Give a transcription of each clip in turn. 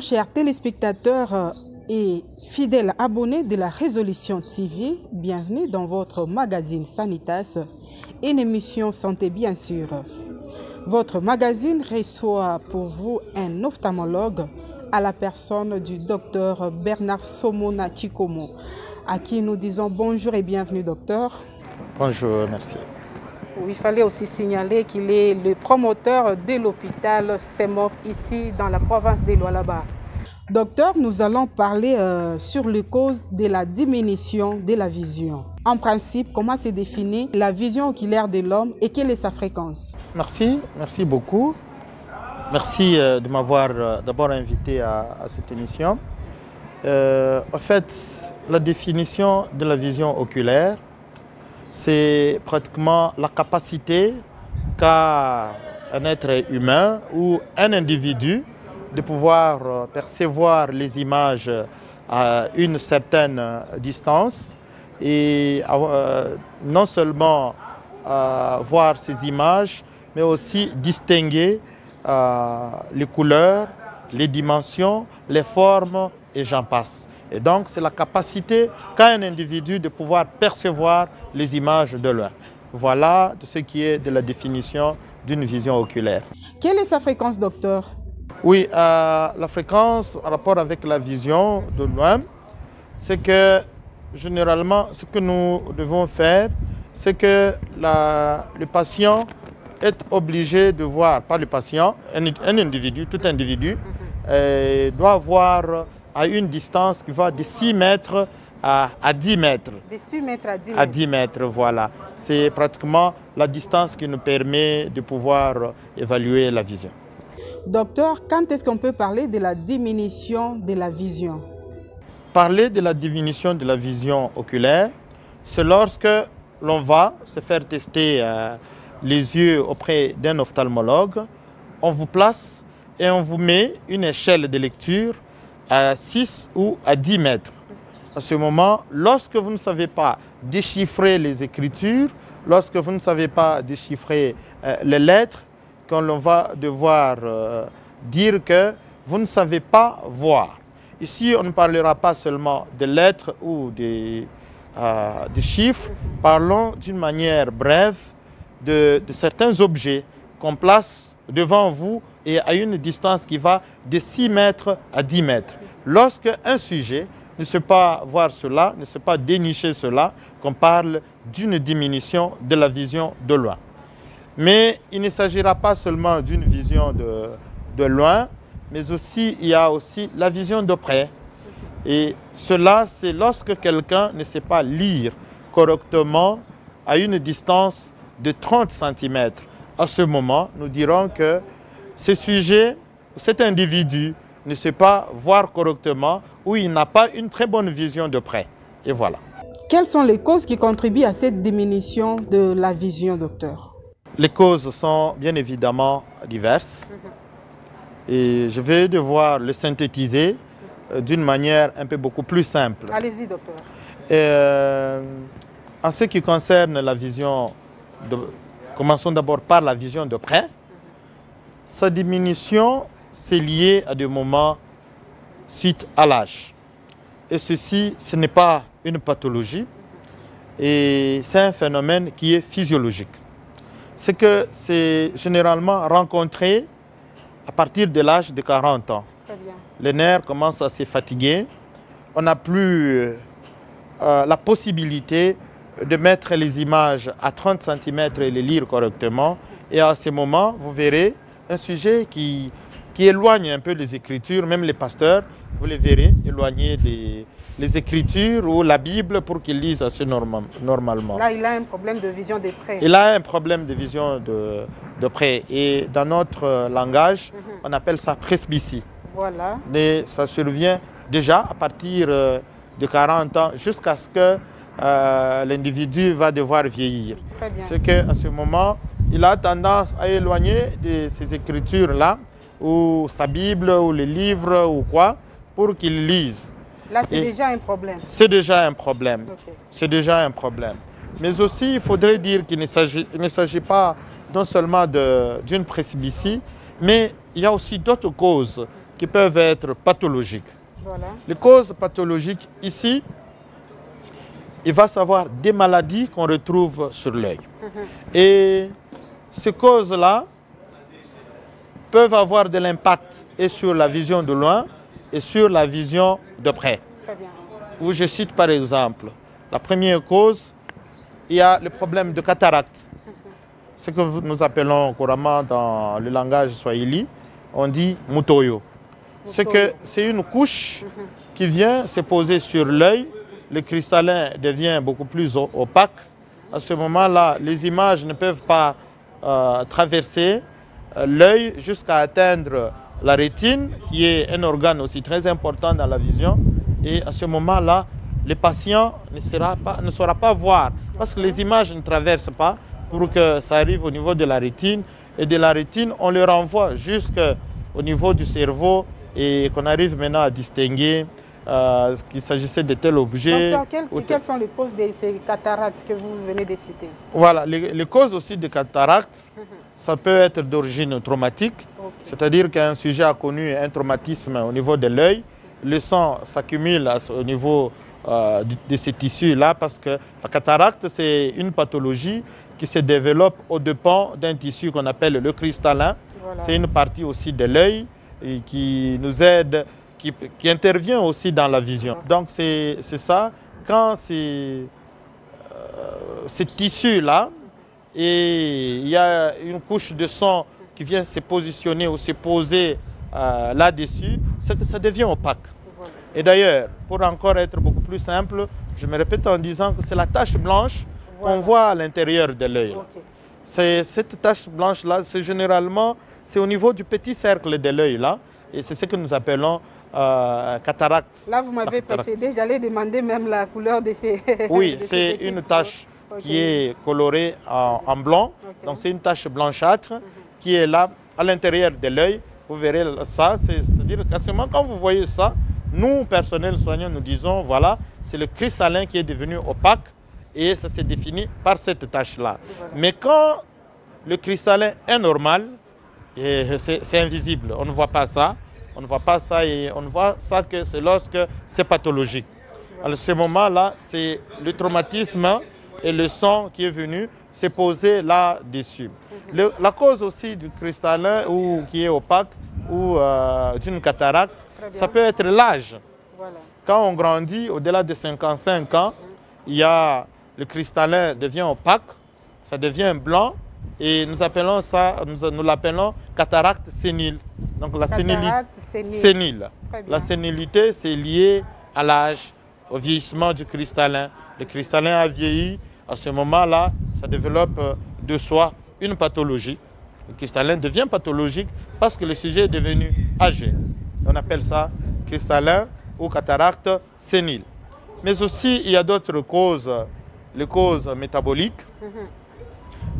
chers téléspectateurs et fidèles abonnés de la Résolution TV, bienvenue dans votre magazine Sanitas, une émission santé bien sûr. Votre magazine reçoit pour vous un ophtalmologue à la personne du docteur Bernard Somona Chikomo, à qui nous disons bonjour et bienvenue docteur. Bonjour, merci. Il fallait aussi signaler qu'il est le promoteur de l'hôpital CEMOC ici dans la province de Lualaba. Docteur, nous allons parler sur les causes de la diminution de la vision. En principe, comment se définit la vision oculaire de l'homme et quelle est sa fréquence? Merci beaucoup. Merci de m'avoir d'abord invité à cette émission. En fait, la définition de la vision oculaire, c'est pratiquement la capacité qu'a un être humain ou un individu de pouvoir percevoir les images à une certaine distance et non seulement voir ces images, mais aussi distinguer les couleurs, les dimensions, les formes et j'en passe. Et donc, c'est la capacité qu'a un individu de pouvoir percevoir les images de loin. Voilà de ce qui est de la définition d'une vision oculaire. Quelle est sa fréquence, docteur? Oui, la fréquence en rapport avec la vision de loin, c'est que généralement, ce que nous devons faire, c'est que le patient est obligé de voir, pas le patient, un individu, tout individu, doit voir à une distance qui va de 6 mètres à 10 mètres. De 6 mètres à 10 mètres. À 10 mètres, voilà. C'est pratiquement la distance qui nous permet de pouvoir évaluer la vision. Docteur, quand est-ce qu'on peut parler de la diminution de la vision? Parler de la diminution de la vision oculaire, c'est lorsque l'on va se faire tester les yeux auprès d'un ophtalmologue, on vous place et on vous met une échelle de lecture à 6 ou à 10 mètres. À ce moment, lorsque vous ne savez pas déchiffrer les écritures, lorsque vous ne savez pas déchiffrer les lettres, quand l'on va devoir dire que vous ne savez pas voir. Ici, on ne parlera pas seulement de lettres ou de chiffres, parlons d'une manière brève de certains objets qu'on place devant vous et à une distance qui va de 6 mètres à 10 mètres. Lorsque un sujet ne sait pas voir cela, ne sait pas dénicher cela, qu'on parle d'une diminution de la vision de loin. Mais il ne s'agira pas seulement d'une vision de loin, mais aussi il y a aussi la vision de près. Et cela, c'est lorsque quelqu'un ne sait pas lire correctement à une distance de 30 cm. À ce moment, nous dirons que ce sujet, cet individu ne sait pas voir correctement ou il n'a pas une très bonne vision de près. Et voilà. Quelles sont les causes qui contribuent à cette diminution de la vision, docteur? Les causes sont bien évidemment diverses. Et je vais devoir le synthétiser d'une manière un peu beaucoup plus simple. Allez-y, docteur. En ce qui concerne la vision, commençons d'abord par la vision de près. Sa diminution, c'est lié à des moments suite à l'âge. Et ceci, ce n'est pas une pathologie, et c'est un phénomène qui est physiologique. C'est que c'est généralement rencontré à partir de l'âge de 40 ans. Très bien. Les nerfs commencent à se fatiguer. On n'a plus la possibilité de mettre les images à 30 cm et les lire correctement. Et à ce moment, vous verrez un sujet qui éloigne un peu les écritures, même les pasteurs, vous les verrez éloigner les écritures ou la Bible pour qu'ils lisent assez normalement. Là, il a un problème de vision de près. Il a un problème de vision de près. Et dans notre langage, on appelle ça presbytie. Voilà. Mais ça survient déjà à partir de 40 ans jusqu'à ce que l'individu va devoir vieillir. C'est qu'à ce moment, il a tendance à éloigner de ces écritures-là, ou sa Bible, ou les livres, ou quoi, pour qu'il lise. Là, c'est déjà un problème. C'est déjà un problème. Okay. C'est déjà un problème. Mais aussi, il faudrait dire qu'il ne s'agit pas non seulement d'une presbytie, mais il y a aussi d'autres causes qui peuvent être pathologiques. Voilà. Les causes pathologiques ici, il va savoir des maladies qu'on retrouve sur l'œil. Et ces causes-là peuvent avoir de l'impact et sur la vision de loin et sur la vision de près. Très bien. Où je cite par exemple, la première cause, il y a le problème de cataracte. Ce que nous appelons couramment dans le langage swahili, on dit mutoyo. C'est une couche qui vient se poser sur l'œil. Le cristallin devient beaucoup plus opaque. À ce moment-là, les images ne peuvent pas traverser l'œil jusqu'à atteindre la rétine, qui est un organe aussi très important dans la vision. Et à ce moment-là, le patient ne saura pas voir, parce que les images ne traversent pas pour que ça arrive au niveau de la rétine. Et de la rétine, on le renvoie jusqu'au niveau du cerveau et qu'on arrive maintenant à distinguer qu'il s'agissait de tel objet. Docteur, quelles sont les causes de ces cataractes que vous venez de citer? Voilà, les causes aussi de cataractes, ça peut être d'origine traumatique, c'est-à-dire qu'un sujet a connu un traumatisme au niveau de l'œil, le sang s'accumule au niveau de ces tissus-là, parce que la cataracte, c'est une pathologie qui se développe au dépens d'un tissu qu'on appelle le cristallin. Voilà. C'est une partie aussi de l'œil et qui nous aide, qui intervient aussi dans la vision. Donc c'est ça, quand ces tissus-là, et il y a une couche de sang qui vient se positionner ou se poser là-dessus, c'est que ça devient opaque. Et d'ailleurs, pour encore être beaucoup plus simple, je me répète en disant que c'est la tache blanche qu'on voit à l'intérieur de l'œil. Cette tache blanche-là, c'est généralement, c'est au niveau du petit cercle de l'œil là, et c'est ce que nous appelons cataracte. Là, vous m'avez précédé, j'allais demander même la couleur de ces... Oui, c'est une tache qui est colorée en blanc, donc c'est une tache blanchâtre qui est là à l'intérieur de l'œil. Vous verrez ça, c'est-à-dire qu'à ce moment, quand vous voyez ça, nous, personnel soignant, nous disons, voilà, c'est le cristallin qui est devenu opaque et ça s'est défini par cette tache-là. Voilà. Mais quand le cristallin est normal, c'est invisible, on ne voit pas ça. On ne voit pas ça et on ne voit ça que c'est lorsque c'est pathologique. À ce moment-là, c'est le traumatisme et le sang qui est venu s'est posé là-dessus. La cause aussi du cristallin ou qui est opaque ou d'une cataracte, ça peut être l'âge. Voilà. Quand on grandit, au-delà de 55 ans, le cristallin devient opaque, ça devient blanc et nous appelons ça, nous l'appelons cataracte sénile. Donc la sénile. La sénilité, c'est lié à l'âge, au vieillissement du cristallin. Le cristallin a vieilli, à ce moment-là, ça développe de soi une pathologie. Le cristallin devient pathologique parce que le sujet est devenu âgé. On appelle ça cristallin ou cataracte sénile. Mais aussi, il y a d'autres causes, les causes métaboliques.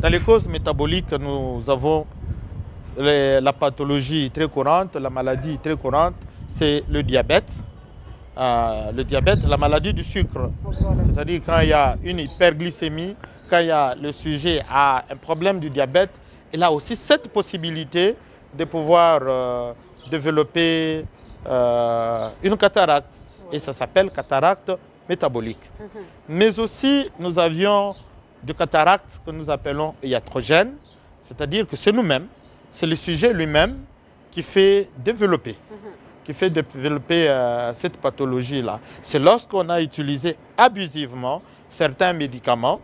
Dans les causes métaboliques, nous avons la pathologie très courante, la maladie très courante, c'est le diabète. La maladie du sucre. C'est-à-dire quand il y a une hyperglycémie, quand le sujet a un problème du diabète, il a aussi cette possibilité de pouvoir développer une cataracte. Et ça s'appelle cataracte métabolique. Mais aussi, nous avions des cataractes que nous appelons iatrogènes, c'est-à-dire que c'est nous-mêmes, c'est le sujet lui-même qui fait développer, cette pathologie-là. C'est lorsqu'on a utilisé abusivement certains médicaments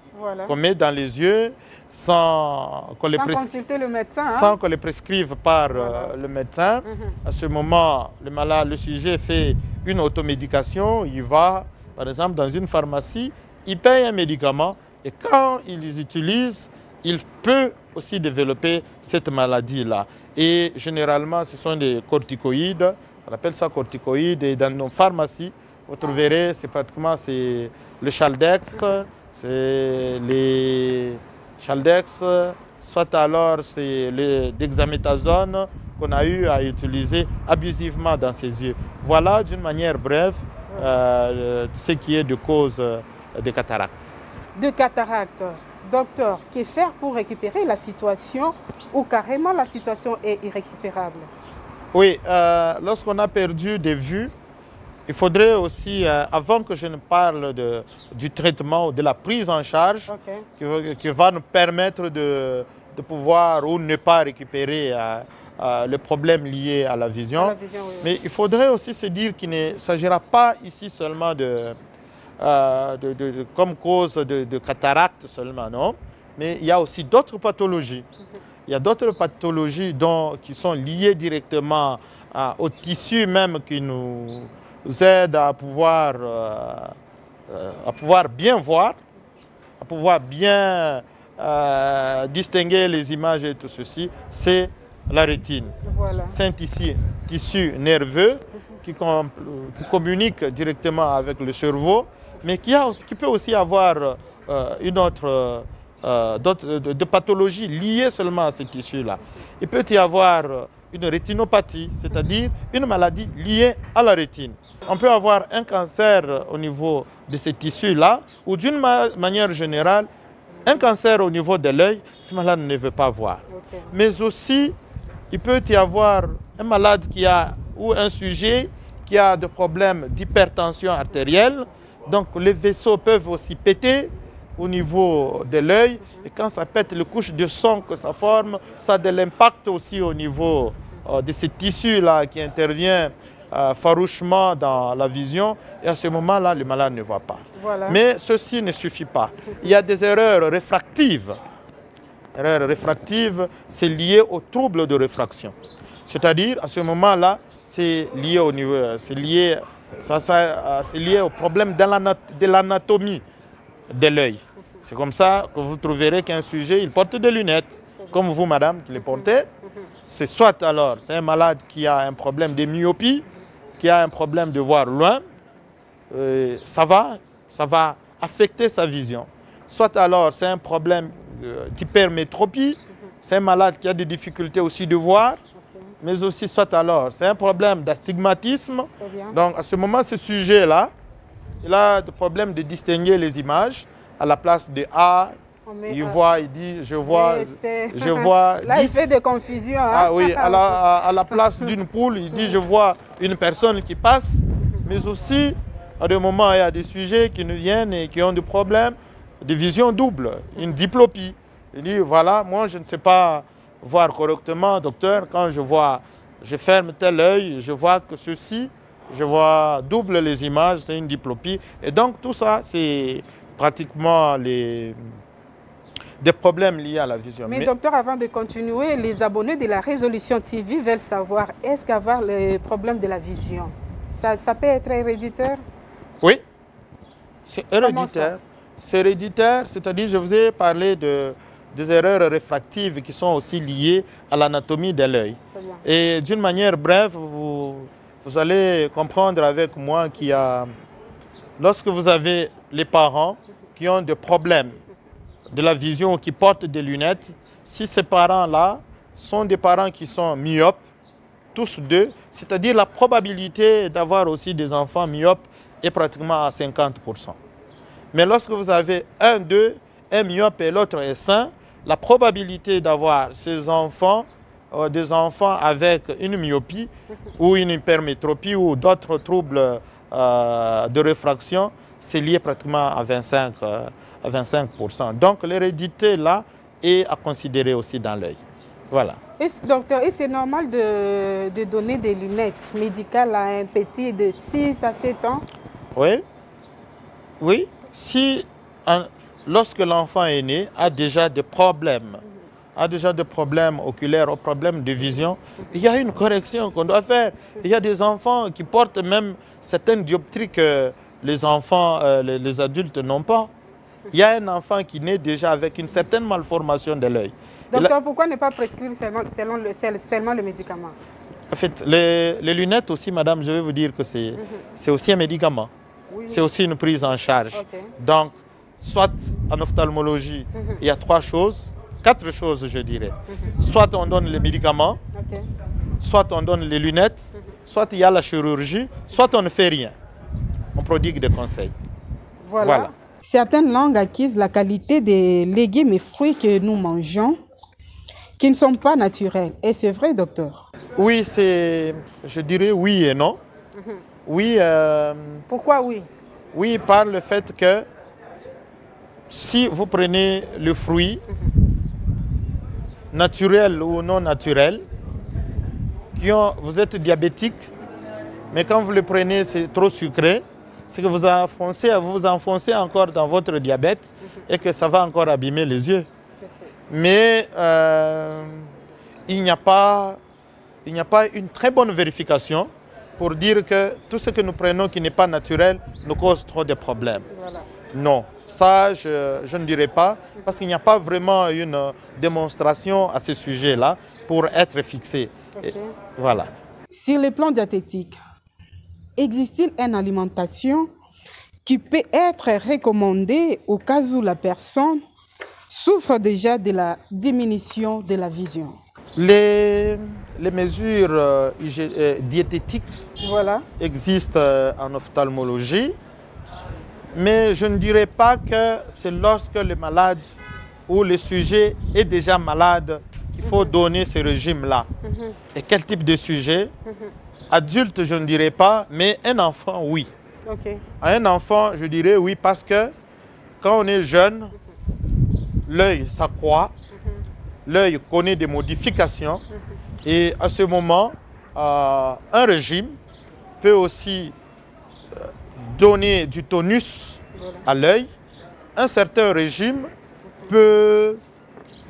qu'on met dans les yeux sans qu'on les prescrive par le médecin. À ce moment, le sujet fait une automédication, il va, par exemple, dans une pharmacie, il paye un médicament et quand il les utilise, il peut aussi développer cette maladie-là. Et généralement, ce sont des corticoïdes, on appelle ça corticoïdes, et dans nos pharmacies, vous trouverez, c'est pratiquement le Chaldex, c'est les Chaldex, soit alors c'est le dexaméthasone qu'on a eu à utiliser abusivement dans ses yeux. Voilà d'une manière brève ce qui est de cause de cataracte. De cataracte. Docteur, que faire pour récupérer la situation ou carrément la situation est irrécupérable? Oui, lorsqu'on a perdu des vues, il faudrait aussi, avant que je ne parle du traitement ou de la prise en charge, qui va nous permettre de pouvoir ou ne pas récupérer le problème lié à la vision. Oui. Mais il faudrait aussi se dire qu'il ne s'agira pas ici seulement comme cause de cataracte seulement, non? Mais il y a aussi d'autres pathologies. Il y a d'autres pathologies qui sont liées directement au tissu même qui nous aident à pouvoir bien voir, à pouvoir bien distinguer les images et tout ceci. C'est la rétine. Voilà. C'est un tissu nerveux qui communique directement avec le cerveau, mais qui peut aussi avoir de pathologies liées seulement à ce tissu-là. Il peut y avoir une rétinopathie, c'est-à-dire une maladie liée à la rétine. On peut avoir un cancer au niveau de ce tissu-là, ou d'une manière générale, un cancer au niveau de l'œil, le malade ne veut pas voir. Mais aussi, il peut y avoir un malade ou un sujet qui a des problèmes d'hypertension artérielle, donc les vaisseaux peuvent aussi péter au niveau de l'œil, et quand ça pète, les couches de sang que ça forme, ça a de l'impact aussi au niveau de ces tissus-là qui intervient farouchement dans la vision, et à ce moment-là, le malade ne voit pas. Voilà. Mais ceci ne suffit pas. Il y a des erreurs réfractives. Erreurs réfractives, c'est lié aux troubles de réfraction. C'est-à-dire, à ce moment-là, c'est lié au niveau, c'est lié au problème de l'anatomie de l'œil. C'est comme ça que vous trouverez qu'un sujet, il porte des lunettes, comme vous, madame, qui les portez. C'est soit alors, c'est un malade qui a un problème de myopie, qui a un problème de voir loin, ça va affecter sa vision. Soit alors, c'est un problème d'hypermétropie, c'est un malade qui a des difficultés aussi de voir, mais aussi soit alors, c'est un problème d'astigmatisme. Donc, à ce moment, ce sujet-là, il a des problèmes de distinguer les images. À la place de A, il dit, je vois Là, 10. Il fait des confusions. Hein? Ah oui, à la place d'une poule, il dit, je vois une personne qui passe. Mais aussi, à des moments, il y a des sujets qui nous viennent et qui ont des problèmes de vision double, une diplopie. Il dit, voilà, moi, je ne sais pas voir correctement, docteur, quand je ferme tel œil, je vois que ceci, je vois double les images, c'est une diplopie. Et donc, tout ça, c'est pratiquement des problèmes liés à la vision. Mais docteur, avant de continuer, les abonnés de la Résolution TV veulent savoir, est-ce qu'avoir les problèmes de la vision, ça peut être héréditaire? Oui, c'est héréditaire. C'est héréditaire, c'est-à-dire, je vous ai parlé des erreurs réfractives qui sont aussi liées à l'anatomie de l'œil. Et d'une manière brève, vous allez comprendre avec moi qu'il y a, lorsque vous avez les parents qui ont des problèmes de la vision ou qui portent des lunettes, si ces parents-là sont des parents qui sont myopes, tous deux, c'est-à-dire la probabilité d'avoir aussi des enfants myopes est pratiquement à 50%. Mais lorsque vous avez un myope et l'autre est sain, la probabilité d'avoir ces enfants, des enfants avec une myopie ou une hypermétropie ou d'autres troubles de réfraction, c'est lié pratiquement à 25%. Donc l'hérédité là est à considérer aussi dans l'œil. Voilà. Docteur, et c'est normal de donner des lunettes médicales à un petit de 6 à 7 ans? Oui. Oui. Lorsque l'enfant est né, a déjà des problèmes oculaires, des problèmes de vision, il y a une correction qu'on doit faire. Il y a des enfants qui portent même certaines dioptries que les enfants, les adultes n'ont pas. Il y a un enfant qui naît déjà avec une certaine malformation de l'œil. Docteur, pourquoi ne pas prescrire seulement le médicament? En fait, les lunettes aussi, madame, je vais vous dire que c'est aussi un médicament. Oui. C'est aussi une prise en charge. Okay. Donc, soit en ophtalmologie, il y a 4 choses, je dirais. Soit on donne les médicaments, soit on donne les lunettes, soit il y a la chirurgie, soit on ne fait rien. On prodigue des conseils. Voilà. Certaines langues acquièrent la qualité des légumes et fruits que nous mangeons, qui ne sont pas naturels. Et c'est vrai, docteur? Oui, je dirais oui et non. Oui, Pourquoi oui? oui, par le fait que si vous prenez le fruit, naturel ou non naturel, vous êtes diabétique, mais quand vous le prenez, c'est trop sucré, c'est que vous enfoncez encore dans votre diabète et que ça va encore abîmer les yeux. Mais il n'y a pas une très bonne vérification pour dire que tout ce que nous prenons qui n'est pas naturel nous cause trop de problèmes. Voilà. Non, ça je ne dirais pas, parce qu'il n'y a pas vraiment une démonstration à ce sujet-là pour être fixé. Okay. Voilà. Sur le plan diététique, existe-t-il une alimentation qui peut être recommandée au cas où la personne souffre déjà de la diminution de la vision? Les mesures diététiques voilà. existent en ophtalmologie, mais je ne dirais pas que c'est lorsque le malade ou le sujet est déjà malade qu'il faut donner ce régime-là. Et quel type de sujet? Adulte, je ne dirais pas, mais un enfant, oui. Okay. À un enfant, je dirais oui, parce que quand on est jeune, l'œil s'accroît, l'œil connaît des modifications, et à ce moment, un régime peut aussi donner du tonus à l'œil. Un certain régime peut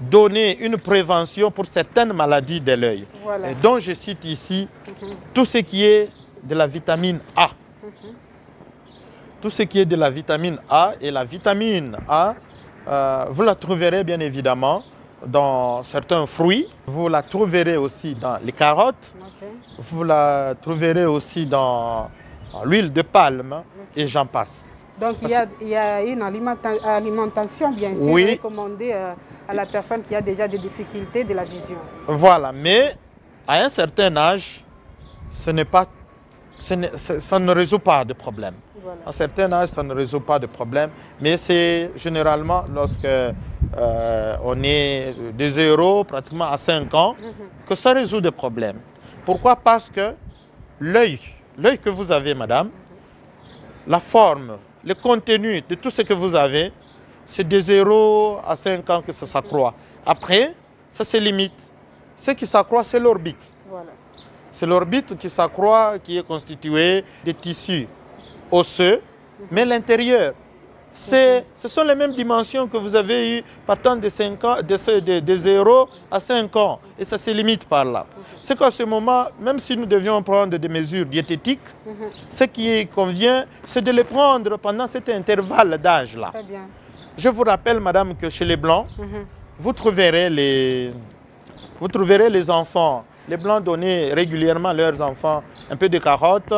donner une prévention pour certaines maladies de l'œil. Voilà. Et donc je cite ici tout ce qui est de la vitamine A. Tout ce qui est de la vitamine A, et la vitamine A, vous la trouverez bien évidemment dans certains fruits, vous la trouverez aussi dans les carottes, vous la trouverez aussi dans l'huile de palme, et j'en passe. Donc il y a une alimentation bien sûr recommandée à la personne qui a déjà des difficultés de la vision. Voilà, mais à un certain âge, ça ne résout pas de problème. Voilà. À un certain âge, ça ne résout pas de problème, mais c'est généralement lorsque on est de 0 pratiquement à 5 ans que ça résout des problèmes. Pourquoi? Parce que l'œil que vous avez, madame, la forme, le contenu de tout ce que vous avez, c'est de 0 à 5 ans que ça s'accroît. Après, ça se limite. Ce qui s'accroît, c'est l'orbite. Voilà. C'est l'orbite qui s'accroît, qui est constituée de tissus osseux, mais l'intérieur, ce sont les mêmes dimensions que vous avez eues partant de 5 ans, de 0 à 5 ans, et ça se limite par là. C'est qu'à ce moment, même si nous devions prendre des mesures diététiques, ce qui convient, c'est de les prendre pendant cet intervalle d'âge-là. Je vous rappelle, madame, que chez les Blancs, vous trouverez les enfants, les Blancs donner régulièrement à leurs enfants un peu de carottes,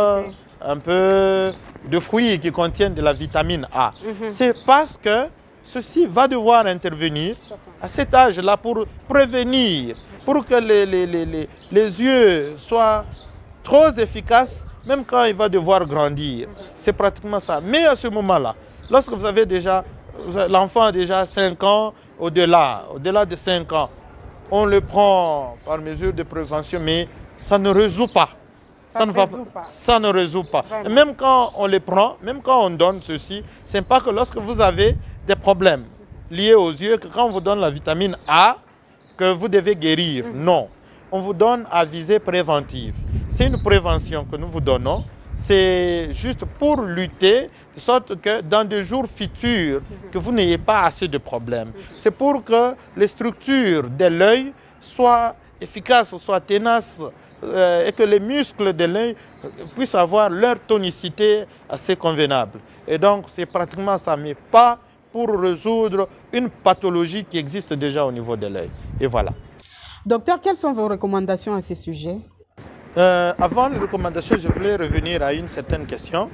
un peu de fruits qui contiennent de la vitamine A. C'est parce que ceci va devoir intervenir à cet âge-là pour prévenir, pour que les yeux soient trop efficaces, même quand il va devoir grandir. C'est pratiquement ça. Mais à ce moment-là, lorsque vous avez déjà, l'enfant a déjà 5 ans, au-delà de 5 ans, on le prend par mesure de prévention, mais ça ne résout pas. Ça ne résout pas. Et même quand on les prend, même quand on donne ceci, ce n'est pas que lorsque vous avez des problèmes liés aux yeux, que quand on vous donne la vitamine A, que vous devez guérir. Non. On vous donne à visée préventive. C'est une prévention que nous vous donnons. C'est juste pour lutter, de sorte que dans des jours futurs, que vous n'ayez pas assez de problèmes. C'est pour que les structures de l'œil soient efficaces, soient ténaces, et que les muscles de l'œil puissent avoir leur tonicité assez convenable. Et donc, c'est pratiquement ça, mais pas pour résoudre une pathologie qui existe déjà au niveau de l'œil. Et voilà. Docteur, quelles sont vos recommandations à ce sujet? Avant les recommandations, je voulais revenir à une certaine question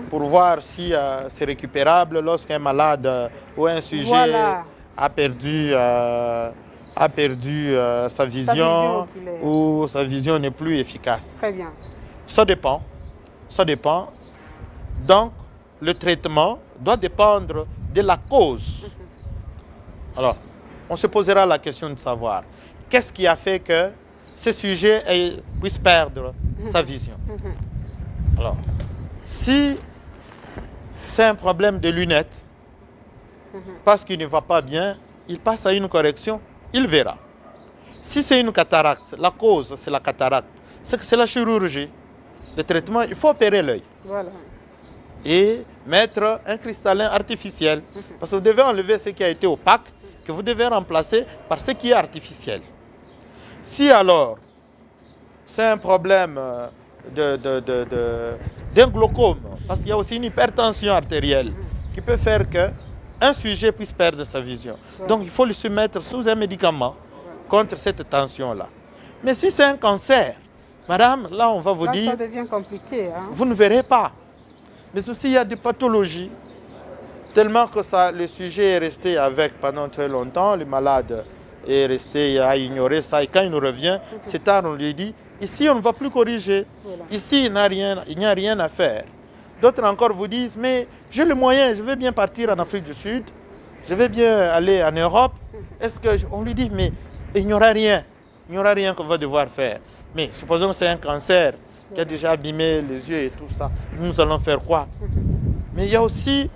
pour voir si c'est récupérable lorsqu'un malade ou un sujet a perdu sa vision ou sa vision n'est plus efficace. Très bien. Ça dépend. Ça dépend. Donc, le traitement doit dépendre de la cause. Alors, on se posera la question de savoir qu'est-ce qui a fait que ce sujet puisse perdre sa vision. Alors, si c'est un problème de lunettes, parce qu'il ne va pas bien, il passe à une correction, il verra. Si c'est une cataracte, la cause c'est la cataracte, c'est que c'est la chirurgie. Le traitement, il faut opérer l'œil. Voilà. Et mettre un cristallin artificiel. Parce que vous devez enlever ce qui a été opaque, que vous devez remplacer par ce qui est artificiel. Si alors, c'est un problème d'un glaucome, parce qu'il y a aussi une hypertension artérielle qui peut faire qu'un sujet puisse perdre sa vision. Donc il faut le soumettre sous un médicament contre cette tension-là. Mais si c'est un cancer, madame, là on va vous dire, ça devient compliqué. Hein? Vous ne verrez pas. Mais aussi il y a des pathologies, tellement que le sujet est resté avec pendant très longtemps, le malade est resté à ignorer ça, et quand il nous revient, c'est tard, on lui dit, ici on ne va plus corriger, ici il n'y a rien à faire. D'autres encore vous disent, mais j'ai le moyen, je vais bien partir en Afrique du Sud, je vais bien aller en Europe. Est-ce que on lui dit, mais il n'y aura rien qu'on va devoir faire. Mais supposons que c'est un cancer qui a déjà abîmé les yeux et tout ça, nous allons faire quoi? Mais il y a aussi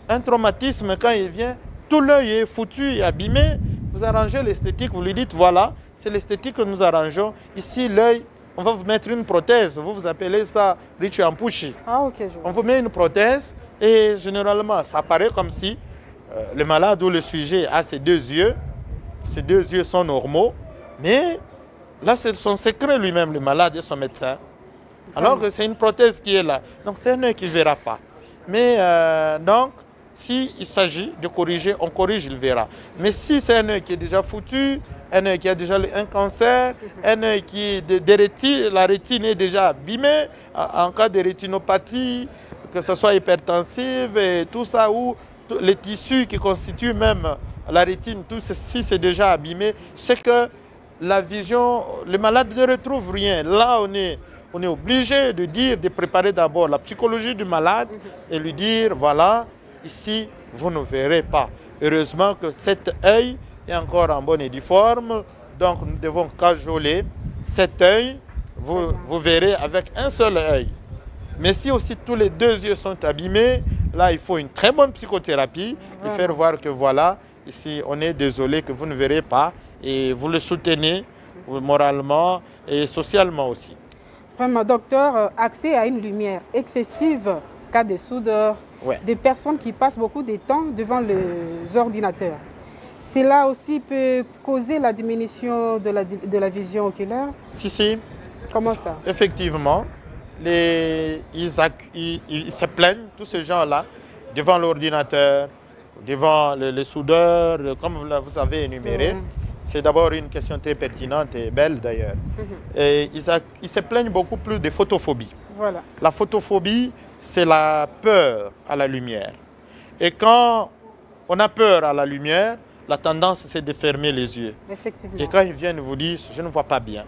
un traumatisme quand il vient, tout l'œil est foutu et abîmé, vous arrangez l'esthétique, vous lui dites, voilà, c'est l'esthétique que nous arrangeons. Ici, l'œil, on va vous mettre une prothèse, vous appelez ça Richampushi. Ah, ok, je vois. On vous met une prothèse et généralement, ça paraît comme si le malade ou le sujet a ses deux yeux sont normaux, mais là, c'est son secret lui-même, le malade et son médecin. Alors que c'est une prothèse qui est là. Donc, c'est un œil qui ne verra pas. Mais donc, s'il s'agit de corriger, on corrige, il verra. Mais si c'est un œil qui est déjà foutu, un œil qui a déjà un cancer, un œil qui la rétine est déjà abîmée, en cas de rétinopathie, que ce soit hypertensive et tout ça, ou les tissus qui constituent même la rétine, tout ceci c'est déjà abîmé, c'est que la vision, le malade ne retrouve rien. Là, on est obligé de préparer d'abord la psychologie du malade et lui dire, voilà, ici, vous ne verrez pas. Heureusement que cet œil est encore en bonne et due forme, donc nous devons cajoler cet œil, vous verrez avec un seul œil. Mais si aussi tous les deux yeux sont abîmés, là, il faut une très bonne psychothérapie, lui faire voir que voilà, ici, on est désolé que vous ne verrez pas, et vous le soutenez moralement et socialement aussi. Vraiment, docteur, accès à une lumière excessive, cas de soudeur, des personnes qui passent beaucoup de temps devant les ordinateurs. Cela aussi peut causer la diminution de la vision oculaire? Si. Comment ça? Effectivement, ils se plaignent, tous ces gens-là, devant l'ordinateur, devant les soudeurs, comme vous avez énuméré. C'est d'abord une question très pertinente et belle d'ailleurs. Et ils se plaignent beaucoup plus de photophobie. Voilà. La photophobie, c'est la peur à la lumière. Et quand on a peur à la lumière, la tendance c'est de fermer les yeux. Effectivement. Et quand ils viennent vous dire, je ne vois pas bien.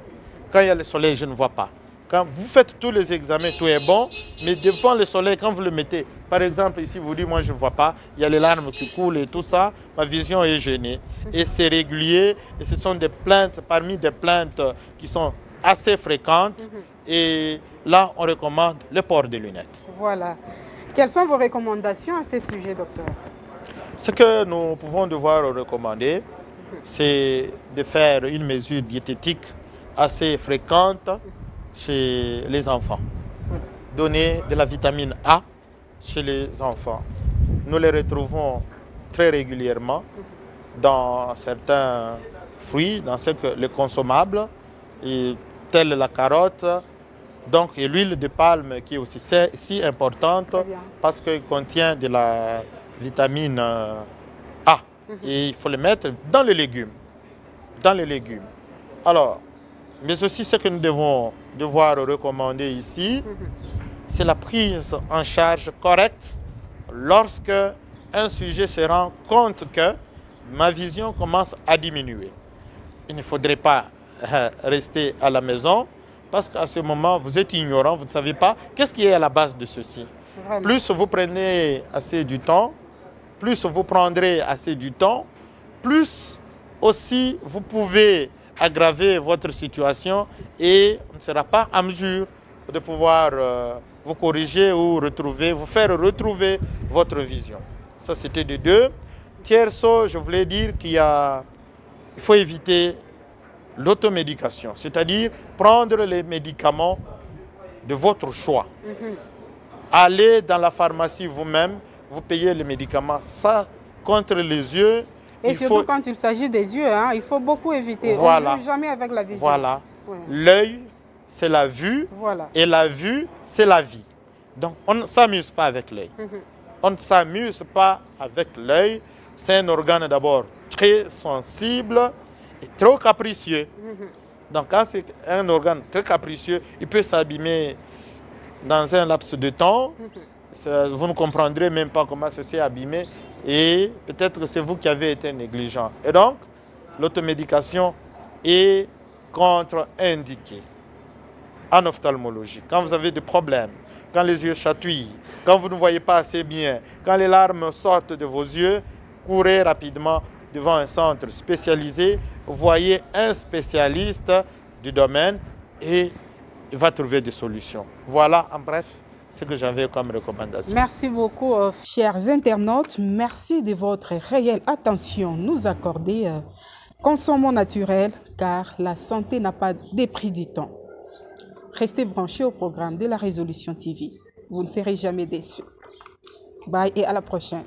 Quand il y a le soleil, je ne vois pas. Quand vous faites tous les examens, tout est bon, mais devant le soleil, quand vous le mettez, par exemple, ici, vous dites, moi, je ne vois pas, il y a les larmes qui coulent et tout ça, ma vision est gênée. Et c'est régulier, et ce sont des plaintes, parmi des plaintes qui sont assez fréquentes, et là, on recommande le port des lunettes. Voilà. Quelles sont vos recommandations à ce sujet, docteur? Ce que nous pouvons devoir recommander, c'est de faire une mesure diététique assez fréquente chez les enfants. Donner de la vitamine A chez les enfants. Nous les retrouvons très régulièrement dans certains fruits, dans les consommables, tels la carotte, donc, et l'huile de palme qui est aussi si importante parce qu'elle contient de la vitamine A. Et il faut le mettre dans les légumes. Dans les légumes. Alors, mais aussi ce que nous devons devoir recommander ici, c'est la prise en charge correcte lorsque un sujet se rend compte que ma vision commence à diminuer. Il ne faudrait pas rester à la maison parce qu'à ce moment, vous êtes ignorant, vous ne savez pas qu'est-ce qui est à la base de ceci. Vraiment. Plus vous prenez assez du temps, plus vous prendrez assez du temps, plus aussi vous pouvez aggraver votre situation et on ne sera pas à mesure de pouvoir vous corriger ou vous faire retrouver votre vision. Ça, c'était de deux. Tierce, je voulais dire qu'il faut éviter l'automédication, c'est-à-dire prendre les médicaments de votre choix. Allez dans la pharmacie vous-même, vous payez les médicaments, ça contre les yeux. Et surtout quand il s'agit des yeux, hein, il faut beaucoup éviter. Voilà. On ne joue jamais avec la vision. Voilà. Ouais. L'œil, c'est la vue, voilà. Et la vue, c'est la vie. Donc on ne s'amuse pas avec l'œil. On ne s'amuse pas avec l'œil. C'est un organe d'abord très sensible et trop capricieux. Donc quand c'est un organe très capricieux, il peut s'abîmer dans un laps de temps. Vous ne comprendrez même pas comment ça s'est abîmé. Et peut-être que c'est vous qui avez été négligent. Et donc, l'automédication est contre-indiquée en ophtalmologie. Quand vous avez des problèmes, quand les yeux chatouillent, quand vous ne voyez pas assez bien, quand les larmes sortent de vos yeux, courez rapidement devant un centre spécialisé, voyez un spécialiste du domaine et il va trouver des solutions. Voilà en bref ce que j'avais comme recommandation. Merci beaucoup, chers internautes. Merci de votre réelle attention nous accorder. Consommons naturel car la santé n'a pas de prix du temps. Restez branchés au programme de la Résolution TV. Vous ne serez jamais déçus. Bye et à la prochaine.